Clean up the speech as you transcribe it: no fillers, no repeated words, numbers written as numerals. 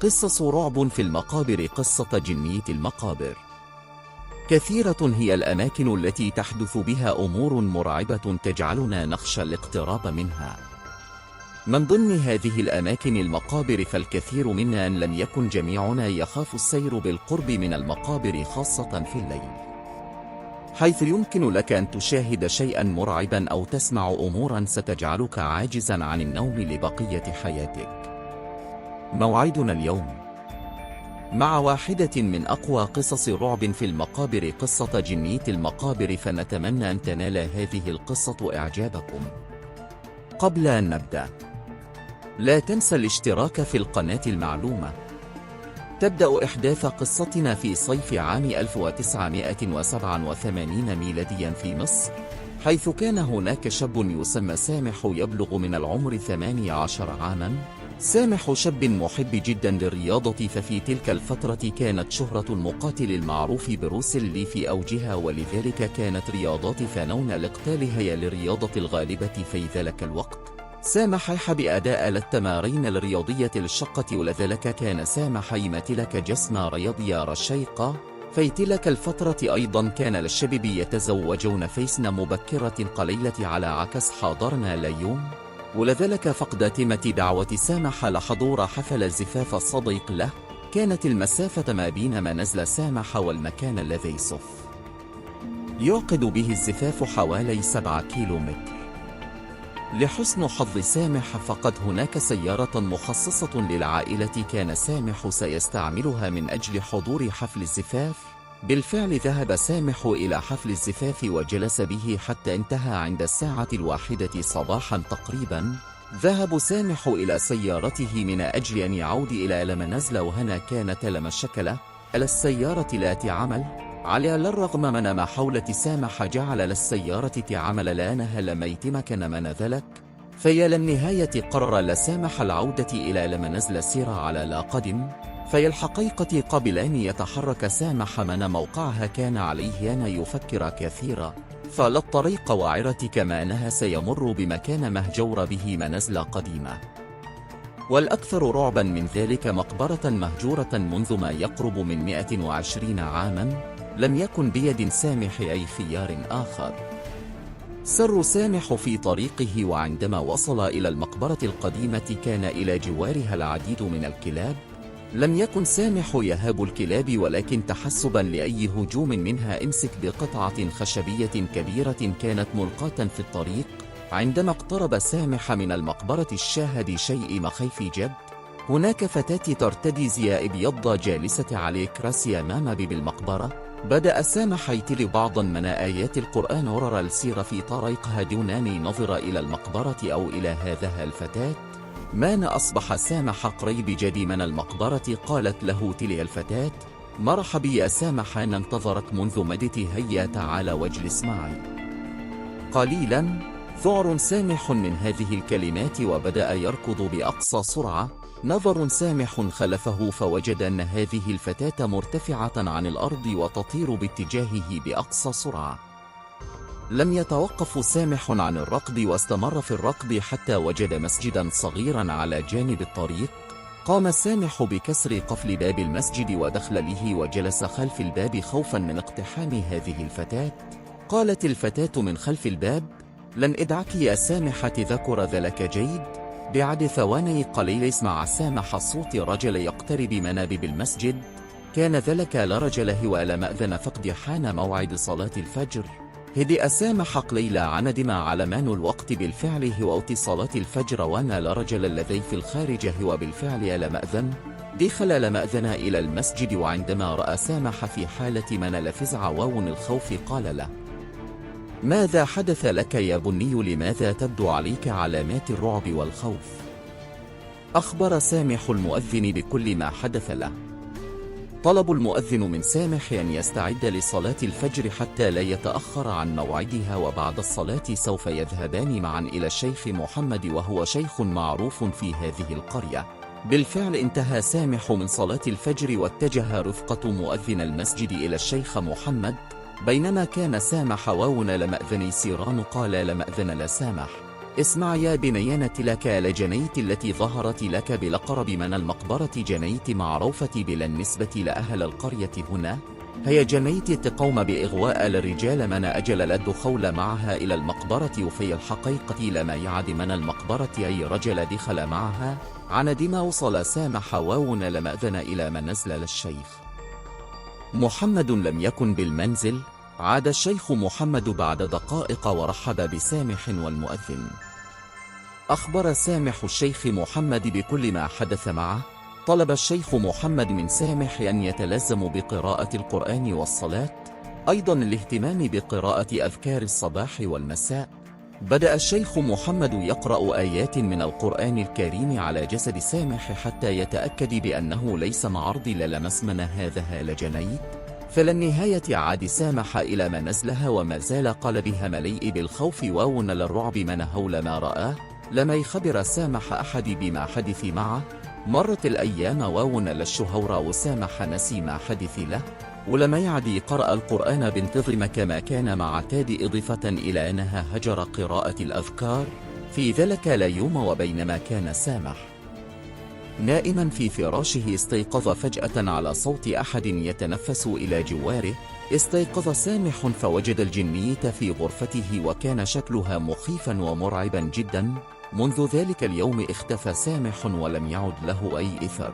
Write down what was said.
قصص رعب في المقابر. قصة جنية المقابر. كثيرة هي الأماكن التي تحدث بها أمور مرعبة تجعلنا نخشى الاقتراب منها. من ضمن هذه الأماكن المقابر، فالكثير منا إن لم يكن جميعنا يخاف السير بالقرب من المقابر، خاصة في الليل، حيث يمكن لك أن تشاهد شيئا مرعبا أو تسمع أمورا ستجعلك عاجزا عن النوم لبقية حياتك. موعدنا اليوم مع واحدة من أقوى قصص رعب في المقابر، قصة جنية المقابر، فنتمنى أن تنال هذه القصة إعجابكم. قبل أن نبدأ، لا تنسى الاشتراك في القناة المعلومة. تبدأ إحداث قصتنا في صيف عام 1987 ميلاديا في مصر، حيث كان هناك شاب يسمى سامح يبلغ من العمر 18 عاما. سامح شاب محب جدا للرياضة، ففي تلك الفترة كانت شهرة المقاتل المعروف بروس لي في أوجها، ولذلك كانت رياضات فنون القتال هي للرياضة الغالبة في ذلك الوقت. سامح يحب أداء التمارين الرياضية الشقة، ولذلك كان سامح يمتلك جسم رياضي رشيق. في تلك الفترة أيضا كان الشباب يتزوجون في سن مبكرة قليلة على عكس حاضرنا اليوم، ولذلك فقد تمت دعوة سامح لحضور حفل زفاف صديق له. كانت المسافة ما بين منزل سامح والمكان الذي سوف يعقد به الزفاف حوالي 7 كيلومتر. لحسن حظ سامح فقد هناك سيارة مخصصة للعائلة كان سامح سيستعملها من أجل حضور حفل الزفاف. بالفعل ذهب سامح إلى حفل الزفاف وجلس به حتى انتهى عند الساعة 1 صباحا تقريبا. ذهب سامح إلى سيارته من أجل أن يعود إلى المنزل، وهنا كانت المشكلة على السيارة لا تعمل. على الرغم من ما حولة سامح جعل للسيارة تعمل لأنها لم يتمكن من ذلك، في النهاية قرر سامح العودة إلى المنزل سير على لا قدم. في الحقيقة قبل أن يتحرك سامح من موقعها كان عليه أن يفكر كثيرا، فلا الطريق وعرة كما أنها سيمر بمكان مهجور به منزل قديمة. والأكثر رعبا من ذلك مقبرة مهجورة منذ ما يقرب من 120 عاما. لم يكن بيد سامح أي خيار آخر. سر سامح في طريقه، وعندما وصل إلى المقبرة القديمة كان إلى جوارها العديد من الكلاب. لم يكن سامح يهاب الكلاب، ولكن تحسبا لأي هجوم منها امسك بقطعة خشبية كبيرة كانت ملقاة في الطريق. عندما اقترب سامح من المقبرة شاهد شيء مخيف جد. هناك فتاة ترتدي زي أبيض جالسة على كراسي أمام باب المقبرة. بدأ سامح يتلو بعضا من آيات القرآن ورر السير في طريقها دون أن ينظر إلى المقبرة أو إلى هذه الفتاة. مان أصبح سامح قريب جدي من المقبرة. قالت له تلي الفتاة: مرحبا يا سامح، أنا انتظرك منذ مدت، هيا تعال واجلس معي. قليلا ذعر سامح من هذه الكلمات وبدأ يركض بأقصى سرعة. نظر سامح خلفه فوجد أن هذه الفتاة مرتفعة عن الأرض وتطير باتجاهه بأقصى سرعة. لم يتوقف سامح عن الركض واستمر في الركض حتى وجد مسجدا صغيرا على جانب الطريق. قام سامح بكسر قفل باب المسجد ودخل له وجلس خلف الباب خوفا من اقتحام هذه الفتاة. قالت الفتاة من خلف الباب: لن أدعك يا سامح، تذكر ذلك جيد. بعد ثواني قليل سمع سامح صوت رجل يقترب من باب المسجد. كان ذلك لا رجل ولا مأذن، فقد حان موعد صلاة الفجر. هدأ سامح قليلا عندم علمان الوقت بالفعل هو صلاة الفجر، وأنا لا رجل الذي في الخارج هو بالفعل لا مأذن. دخل لا مأذن إلى المسجد، وعندما رأى سامح في حالة من لفزع الخوف قال له: ماذا حدث لك يا بني؟ لماذا تبدو عليك علامات الرعب والخوف؟ أخبر سامح المؤذن بكل ما حدث له. طلب المؤذن من سامح أن يستعد لصلاة الفجر حتى لا يتأخر عن موعدها، وبعد الصلاة سوف يذهبان معا إلى الشيخ محمد، وهو شيخ معروف في هذه القرية. بالفعل انتهى سامح من صلاة الفجر واتجه رفقة مؤذن المسجد إلى الشيخ محمد. بينما كان سامح وون لمأذن سيران قال لمأذن لسامح: اسمع يا بنيانة لك لجنيت التي ظهرت لك بلقرب من المقبرة جنيت معروفة بلا النسبة لأهل القرية هنا هي جنيت تقوم بإغواء للرجال من أجل الدخول معها إلى المقبرة وفي الحقيقة لما يعد من المقبرة أي رجل دخل معها عند ما وصل سامح واون لما أذن إلى منزل للشيخ محمد لم يكن بالمنزل. عاد الشيخ محمد بعد دقائق ورحب بسامح والمؤذن. أخبر سامح الشيخ محمد بكل ما حدث معه. طلب الشيخ محمد من سامح أن يتلزم بقراءة القرآن والصلاة، أيضا الاهتمام بقراءة أذكار الصباح والمساء. بدأ الشيخ محمد يقرأ آيات من القرآن الكريم على جسد سامح حتى يتأكد بأنه ليس معرض للمس من هذا لجنيت. فللنهاية عاد سامح إلى منزلها وما زال قلبها مليء بالخوف واون للرعب من هول ما رآه. لما يخبر سامح أحد بما حدث معه. مرت الأيام واون للشهور وسامح نسي ما حدث له، ولما يعدي قرأ القرآن بانتظم كما كان مع اعتاد إضافة إلى أنها هجر قراءة الأذكار في ذلك اليوم. وبينما كان سامح نائما في فراشه استيقظ فجأة على صوت أحد يتنفس إلى جواره. استيقظ سامح فوجد الجنية في غرفته وكان شكلها مخيفا ومرعبا جدا. منذ ذلك اليوم اختفى سامح ولم يعد له أي إثر.